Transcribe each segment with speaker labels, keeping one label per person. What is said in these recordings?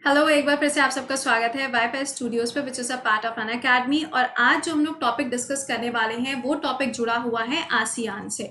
Speaker 1: Hello, एक बार फिर से आप सबका स्वागत है वाईफाई स्टूडियोज पे, which is a part of an academy. और आज जो हम लोग टॉपिक डिस्कस करने वाले हैं वो टॉपिक जुड़ा हुआ है आसियान से।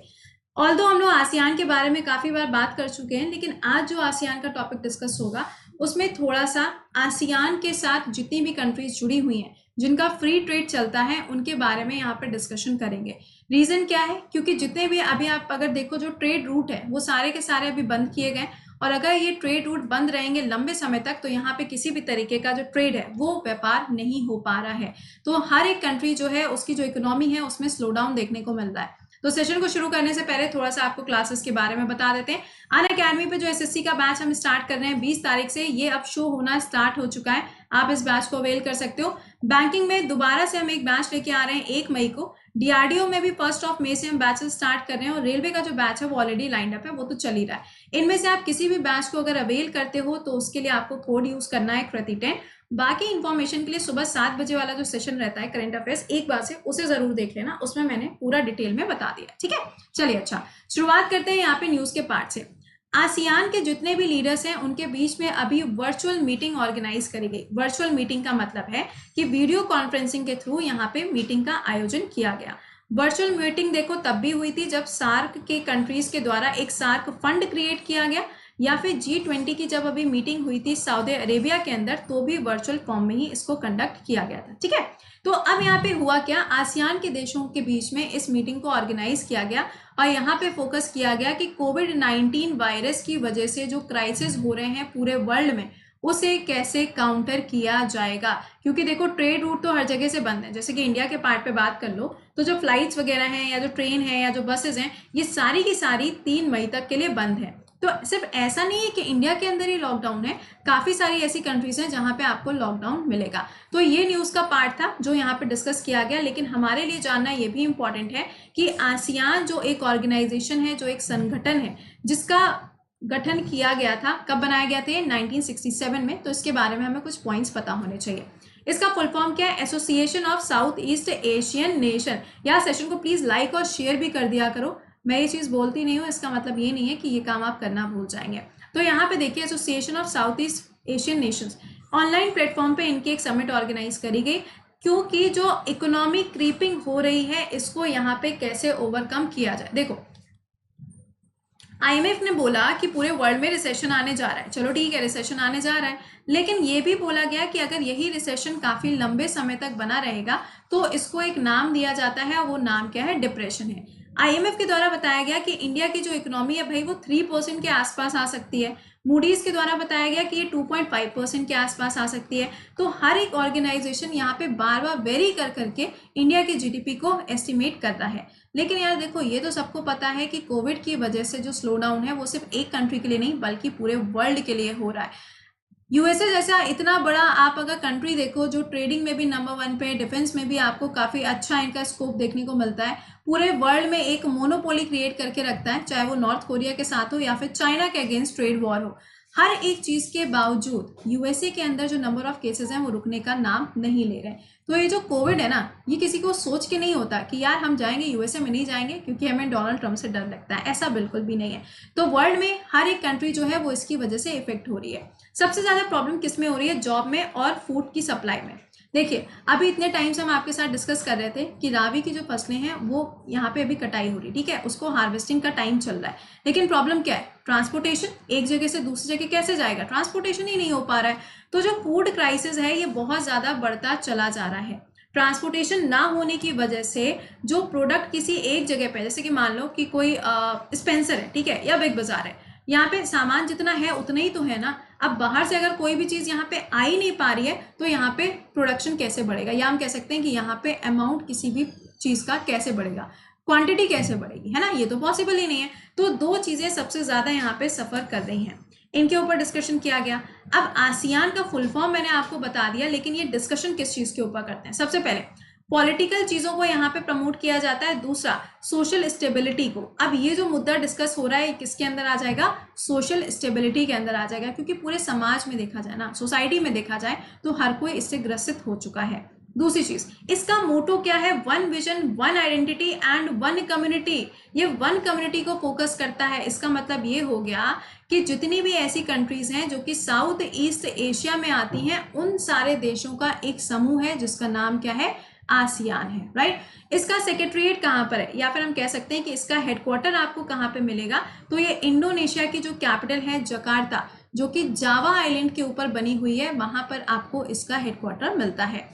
Speaker 1: ऑल्दो हम लोग आसियान के बारे में काफी बार बात कर चुके हैं, लेकिन आज जो आसियान का टॉपिक डिस्कस होगा उसमें थोड़ा सा आसियान के साथ जितनी भी कंट्रीज जुड़ी हुई हैं जिनका फ्री ट्रेड चलता है उनके बारे में यहाँ पे डिस्कशन करेंगे। रीजन क्या है? क्योंकि जितने भी अभी आप अगर देखो जो ट्रेड रूट है वो सारे के सारे अभी बंद किए गए, और अगर ये ट्रेड रूट बंद रहेंगे लंबे समय तक तो यहाँ पे किसी भी तरीके का जो ट्रेड है वो व्यापार नहीं हो पा रहा है। तो हर एक कंट्री जो है उसकी जो इकोनॉमी है उसमें स्लो डाउन देखने को मिल रहा है। तो सेशन को शुरू करने से पहले थोड़ा सा आपको क्लासेस के बारे में बता देते हैं। अन अकेडमी पे जो एसएससी का बैच हम स्टार्ट कर रहे हैं 20 तारीख से, ये अब शो होना स्टार्ट हो चुका है। आप इस बैच को अवेल कर सकते हो। बैंकिंग में दोबारा से हम एक बैच लेके आ रहे हैं 1 मई को। डीआरडीओ में भी 1 मई से हम बैचेस स्टार्ट कर रहे हैं, और रेलवे का जो बैच है वो ऑलरेडी लाइंड अप है, वो तो चल ही रहा है। इनमें से आप किसी भी बैच को अगर अवेल करते हो तो उसके लिए आपको कोड यूज करना है कृति10। बाकी इंफॉर्मेशन के लिए सुबह 7 बजे वाला जो सेशन रहता है करंट अफेयर्स, एक बार से उसे जरूर देख लेना, उसमें मैंने पूरा डिटेल में बता दिया। ठीक है, चलिए अच्छा शुरुआत करते हैं यहाँ पे न्यूज के पार्ट से। आसियान के जितने भी लीडर्स हैं उनके बीच में अभी वर्चुअल मीटिंग ऑर्गेनाइज करी गई। वर्चुअल मीटिंग का मतलब है कि वीडियो कॉन्फ्रेंसिंग के थ्रू यहाँ पे मीटिंग का आयोजन किया गया। वर्चुअल मीटिंग देखो तब भी हुई थी जब सार्क के कंट्रीज के द्वारा एक सार्क फंड क्रिएट किया गया, या फिर G20 की जब अभी मीटिंग हुई थी सऊदी अरेबिया के अंदर तो भी वर्चुअल फॉर्म में ही इसको कंडक्ट किया गया था। ठीक है, तो अब यहाँ पे हुआ क्या, आसियान के देशों के बीच में इस मीटिंग को ऑर्गेनाइज किया गया और यहाँ पे फोकस किया गया कि कोविड-19 वायरस की वजह से जो क्राइसिस हो रहे हैं पूरे वर्ल्ड में उसे कैसे काउंटर किया जाएगा। क्योंकि देखो ट्रेड रूट तो हर जगह से बंद है। जैसे कि इंडिया के पार्ट पे बात कर लो तो जो फ्लाइट्स वगैरह हैं या जो ट्रेन है या जो बसेस हैं ये सारी की सारी 3 मई तक के लिए बंद है। तो सिर्फ ऐसा नहीं है कि इंडिया के अंदर ही लॉकडाउन है, काफी सारी ऐसी कंट्रीज हैं जहां पे आपको लॉकडाउन मिलेगा। तो ये न्यूज का पार्ट था जो यहाँ पे डिस्कस किया गया, लेकिन हमारे लिए जानना ये भी इंपॉर्टेंट है कि आसियान जो एक ऑर्गेनाइजेशन है, जो एक संगठन है जिसका गठन किया गया था, कब बनाया गया था? 1967 में। तो इसके बारे में हमें कुछ पॉइंट्स पता होने चाहिए। इसका फुल फॉर्म क्या है? Association of south east Asian nation. यार सेशन को प्लीज लाइक और शेयर भी कर दिया करो। मैं ये चीज बोलती नहीं हूँ, इसका मतलब ये नहीं है कि ये काम आप करना भूल जाएंगे। तो यहाँ पे देखिए association of south east Asian Nations online platform पे इनकी एक समिट ऑर्गेनाइज करी गई, क्योंकि जो इकोनॉमिक क्रीपिंग हो रही है इसको यहाँ पे कैसे ओवरकम किया जाए। देखो आईएमएफ ने बोला कि पूरे वर्ल्ड में रिसेशन आने जा रहा है। चलो ठीक है, रिसेशन आने जा रहा है, लेकिन ये भी बोला गया कि अगर यही रिसेशन काफी लंबे समय तक बना रहेगा तो इसको एक नाम दिया जाता है, और वो नाम क्या है? डिप्रेशन है। आईएमएफ के द्वारा बताया गया कि इंडिया की जो इकोनॉमी है भाई वो 3% के आसपास आ सकती है। मूडीज के द्वारा बताया गया कि ये 2.5% के आसपास आ सकती है। तो हर एक ऑर्गेनाइजेशन यहाँ पे बार बार वेरी कर करके इंडिया की जीडीपी को एस्टिमेट कर रहा है। लेकिन यार देखो ये तो सबको पता है कि कोविड की वजह से जो स्लो डाउन है वो सिर्फ एक कंट्री के लिए नहीं बल्कि पूरे वर्ल्ड के लिए हो रहा है। यूएसए जैसा इतना बड़ा आप अगर कंट्री देखो जो ट्रेडिंग में भी नंबर 1 पे, डिफेंस में भी आपको काफी अच्छा इनका स्कोप देखने को मिलता है, पूरे वर्ल्ड में एक मोनोपोली क्रिएट करके रखता है, चाहे वो नॉर्थ कोरिया के साथ हो या फिर चाइना के अगेंस्ट ट्रेड वॉर हो। हर एक चीज के बावजूद यूएसए के अंदर जो नंबर ऑफ केसेस हैं वो रुकने का नाम नहीं ले रहे। तो ये जो कोविड है ना, ये किसी को सोच के नहीं होता कि यार हम जाएंगे यूएसए में, नहीं जाएंगे क्योंकि हमें डोनाल्ड ट्रंप से डर लगता है, ऐसा बिल्कुल भी नहीं है। तो वर्ल्ड में हर एक कंट्री जो है वो इसकी वजह से इफेक्ट हो रही है। सबसे ज्यादा प्रॉब्लम किस में हो रही है? जॉब में और फूड की सप्लाई में। देखिए अभी इतने टाइम से हम आपके साथ डिस्कस कर रहे थे कि रावी की जो फसलें हैं वो यहाँ पे अभी कटाई हो रही, ठीक है, उसको हार्वेस्टिंग का टाइम चल रहा है, लेकिन प्रॉब्लम क्या है? ट्रांसपोर्टेशन। एक जगह से दूसरी जगह कैसे जाएगा? ट्रांसपोर्टेशन ही नहीं हो पा रहा है। तो जो फूड क्राइसिस है ये बहुत ज्यादा बढ़ता चला जा रहा है। ट्रांसपोर्टेशन ना होने की वजह से जो प्रोडक्ट किसी एक जगह पे, जैसे कि मान लो कि कोई स्पेंसर है, ठीक है, या बिग बाजार है, यहाँ पे सामान जितना है उतना ही तो है ना। अब बाहर से अगर कोई भी चीज यहाँ पे आ ही नहीं पा रही है तो यहाँ पे प्रोडक्शन कैसे बढ़ेगा, या हम कह सकते हैं कि यहाँ पे अमाउंट किसी भी चीज का कैसे बढ़ेगा, क्वांटिटी कैसे बढ़ेगी, है ना? ये तो पॉसिबल ही नहीं है। तो दो चीजें सबसे ज्यादा यहाँ पे सफर कर रही हैं, इनके ऊपर डिस्कशन किया गया। अब आसियान का फुल फॉर्म मैंने आपको बता दिया, लेकिन ये डिस्कशन किस चीज के ऊपर करते हैं? सबसे पहले पॉलिटिकल चीजों को यहाँ पे प्रमोट किया जाता है, दूसरा सोशल स्टेबिलिटी को। अब ये जो मुद्दा डिस्कस हो रहा है किसके अंदर आ जाएगा? सोशल स्टेबिलिटी के अंदर आ जाएगा, क्योंकि पूरे समाज में देखा जाए ना, सोसाइटी में देखा जाए तो हर कोई इससे ग्रसित हो चुका है। दूसरी चीज, इसका मोटो क्या है? One vision, one identity and one community. ये वन कम्युनिटी को फोकस करता है। इसका मतलब ये हो गया कि जितनी भी ऐसी कंट्रीज हैं जो कि साउथ ईस्ट एशिया में आती हैं, उन सारे देशों का एक समूह है जिसका नाम क्या है? आसियान है, राइट। इसका सेक्रेटरीट कहाँ पर है, या फिर हम कह सकते हैं कि इसका हेडक्वार्टर आपको कहाँ पे मिलेगा? तो ये इंडोनेशिया की जो कैपिटल है जकार्ता, जो कि जावा आइलैंड के ऊपर बनी हुई है, वहां पर आपको इसका हेडक्वार्टर मिलता है।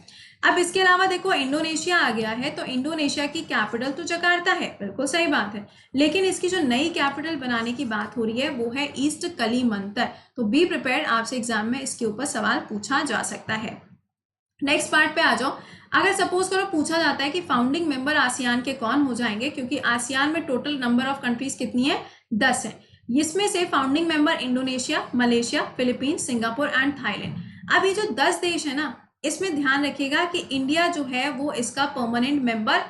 Speaker 1: अब इसके अलावा देखो इंडोनेशिया आ गया है, तो इंडोनेशिया की कैपिटल तो जकार्ता है, बिल्कुल सही बात है, लेकिन इसकी जो नई कैपिटल बनाने की बात हो रही है वो है ईस्ट कलीमंतर। तो बी प्रिपेयर्ड, आपसे एग्जाम में इसके ऊपर सवाल पूछा जा सकता है। नेक्स्ट पार्ट पे आ जाओ। अगर सपोज करो पूछा जाता है कि फाउंडिंग मेंबर आसियान के कौन हो जाएंगे, क्योंकि आसियान में टोटल नंबर ऑफ कंट्रीज कितनी है? 10 है। इसमें से founding member Indonesia, Malaysia, Philippines, Singapore and Thailand. अब ये जो 10 देश है ना, इसमें ध्यान रखिएगा कि इंडिया जो है वो इसका परमानेंट मेंबर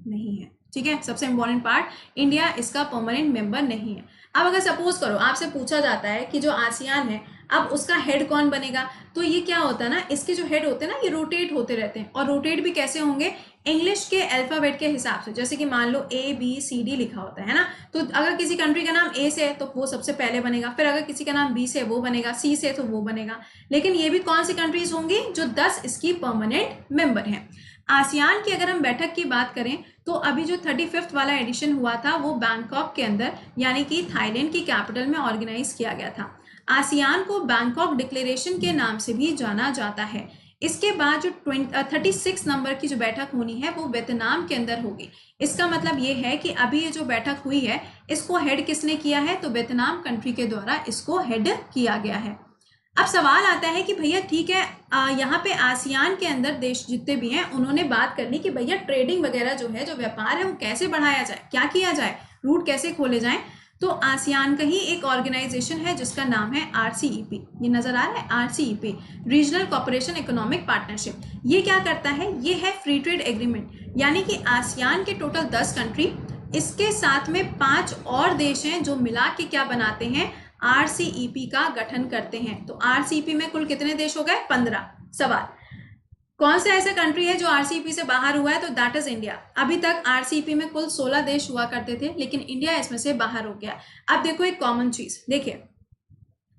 Speaker 1: नहीं है, ठीक है। सबसे इंपॉर्टेंट पार्ट, इंडिया इसका परमानेंट मेंबर नहीं है। अब अगर सपोज करो आपसे पूछा जाता है कि जो आसियान है, अब उसका हेड कौन बनेगा, तो ये क्या होता है ना, इसके जो हेड होते हैं ना, ये रोटेट होते रहते हैं। और रोटेट भी कैसे होंगे? इंग्लिश के अल्फाबेट के हिसाब से। जैसे कि मान लो ABCD लिखा होता है ना, तो अगर किसी कंट्री का नाम A से है तो वो सबसे पहले बनेगा, फिर अगर किसी का नाम B से वो बनेगा, C से तो वो बनेगा। लेकिन ये भी कौन सी कंट्रीज होंगी? जो 10 इसकी परमानेंट मेंबर हैं। आसियान की अगर हम बैठक की बात करें तो अभी जो 35th वाला एडिशन हुआ था वो बैंकॉक के अंदर, यानी कि थाईलैंड की कैपिटल में ऑर्गेनाइज किया गया था। आसियान को बैंकॉक डिक्लेरेशन के नाम से भी जाना जाता है। इसके बाद जो 36 नंबर की जो बैठक होनी है वो वियतनाम के अंदर होगी। इसका मतलब ये है कि अभी ये जो बैठक हुई है इसको हेड किसने किया है? तो वियतनाम कंट्री के द्वारा इसको हेड किया गया है। अब सवाल आता है कि भैया ठीक है, यहाँ पे आसियान के अंदर देश जितने भी हैं उन्होंने बात करनी कि भैया ट्रेडिंग वगैरह जो है, जो व्यापार है, वो कैसे बढ़ाया जाए, क्या किया जाए, रूट कैसे खोले जाएं। तो आसियान का ही एक ऑर्गेनाइजेशन है जिसका नाम है RCEP। ये नजर आ रहा है RCEP, regional cooperation economic partnership. ये क्या करता है? ये है फ्री ट्रेड एग्रीमेंट, यानी कि आसियान के टोटल 10 कंट्री, इसके साथ में 5 और देश हैं जो मिला के क्या बनाते हैं? RCEP का गठन करते हैं। तो RCEP में कुल कितने देश हो गए? 15। सवाल, कौन सा ऐसा कंट्री है जो RCEP से बाहर हुआ है? तो दैट इज इंडिया। अभी तक RCEP में कुल 16 देश हुआ करते थे, लेकिन इंडिया इसमें से बाहर हो गया। अब देखो एक कॉमन चीज, देखिए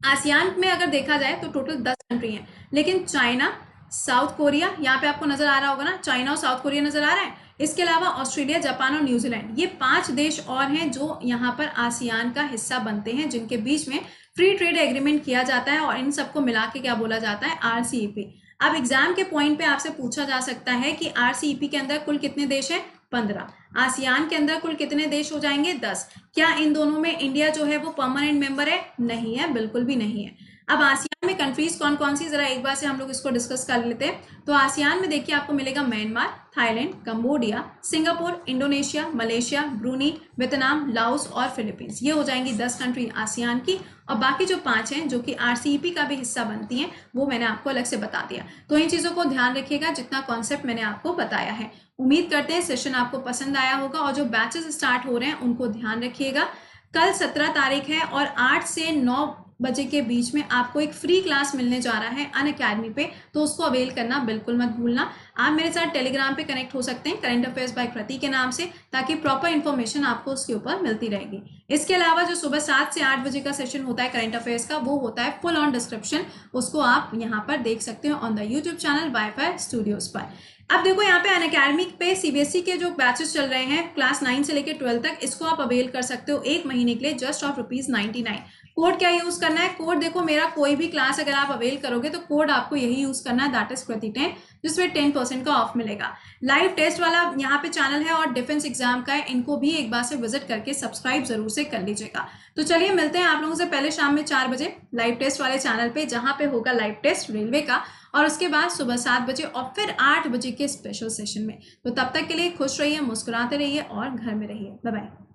Speaker 1: आसियान में अगर देखा जाए तो टोटल 10 कंट्री हैं, लेकिन चाइना, साउथ कोरिया, यहाँ पे आपको नजर आ रहा होगा ना, चाइना और साउथ कोरिया नजर आ रहा है। इसके अलावा ऑस्ट्रेलिया, जापान और न्यूजीलैंड, ये 5 देश और हैं जो यहाँ पर आसियान का हिस्सा बनते हैं, जिनके बीच में फ्री ट्रेड एग्रीमेंट किया जाता है, और इन सबको मिला के क्या बोला जाता है? RCEP। अब एग्जाम के पॉइंट पे आपसे पूछा जा सकता है कि RCEP के अंदर कुल कितने देश हैं? 15। आसियान के अंदर कुल कितने देश हो जाएंगे? 10। क्या इन दोनों में इंडिया जो है वो परमानेंट मेंबर है? नहीं है, बिल्कुल भी नहीं है। अब आसियान में कंट्रीज कौन कौन सी, जरा एक बार से हम लोग इसको डिस्कस कर लेते हैं। तो आसियान में देखिए आपको मिलेगा Myanmar, Thailand, Cambodia, Singapore, Indonesia, Malaysia, Bruny, Vietnam, Laos और फिलीपींस। ये हो जाएंगी 10 कंट्री आसियान की, और बाकी जो 5 हैं जो कि RCEP का भी हिस्सा बनती हैं वो मैंने आपको अलग से बता दिया। तो इन चीज़ों को ध्यान रखिएगा जितना कॉन्सेप्ट मैंने आपको बताया है। उम्मीद करते हैं सेशन आपको पसंद आया होगा, और जो बैचेस स्टार्ट हो रहे हैं उनको ध्यान रखिएगा। कल 17 तारीख है और 8 से 9 बजे के बीच में आपको एक फ्री क्लास मिलने जा रहा है अनअकैडमी पे, तो उसको अवेल करना बिल्कुल मत भूलना। आप मेरे साथ टेलीग्राम पे कनेक्ट हो सकते हैं करंट अफेयर्स बाय कृति के नाम से, ताकि प्रॉपर इन्फॉर्मेशन आपको उसके ऊपर मिलती रहेगी। इसके अलावा जो सुबह 7 से 8 बजे का सेशन होता है करंट अफेयर्स का, वो होता है फुल ऑन डिस्क्रिप्शन, उसको आप यहाँ पर देख सकते हो on the YouTube channel wifi studios पर। अब देखो यहाँ पे अनअकैडमी पे CBSE के जो बैचेस चल रहे हैं क्लास 9 से लेकर 12 तक, इसको आप अवेल कर सकते हो 1 महीने के लिए जस्ट ऑफ ₹99। कोड क्या यूज करना है? कोड देखो, मेरा कोई भी क्लास अगर आप अवेल करोगे तो कोड आपको यही यूज करना है, दैट इज कृति10, जिसमें 10% का ऑफ मिलेगा। लाइव टेस्ट वाला यहाँ पे चैनल है और डिफेंस एग्जाम का है, इनको भी एक बार से विजिट करके सब्सक्राइब जरूर से कर लीजिएगा। तो चलिए मिलते हैं आप लोगों से पहले शाम में 4 बजे लाइव टेस्ट वाले चैनल पे, जहाँ पे होगा लाइव टेस्ट रेलवे का, और उसके बाद सुबह 7 बजे और फिर 8 बजे के स्पेशल सेशन में। तो तब तक के लिए खुश रहिए, मुस्कुराते रहिए और घर में रहिए। Bye bye.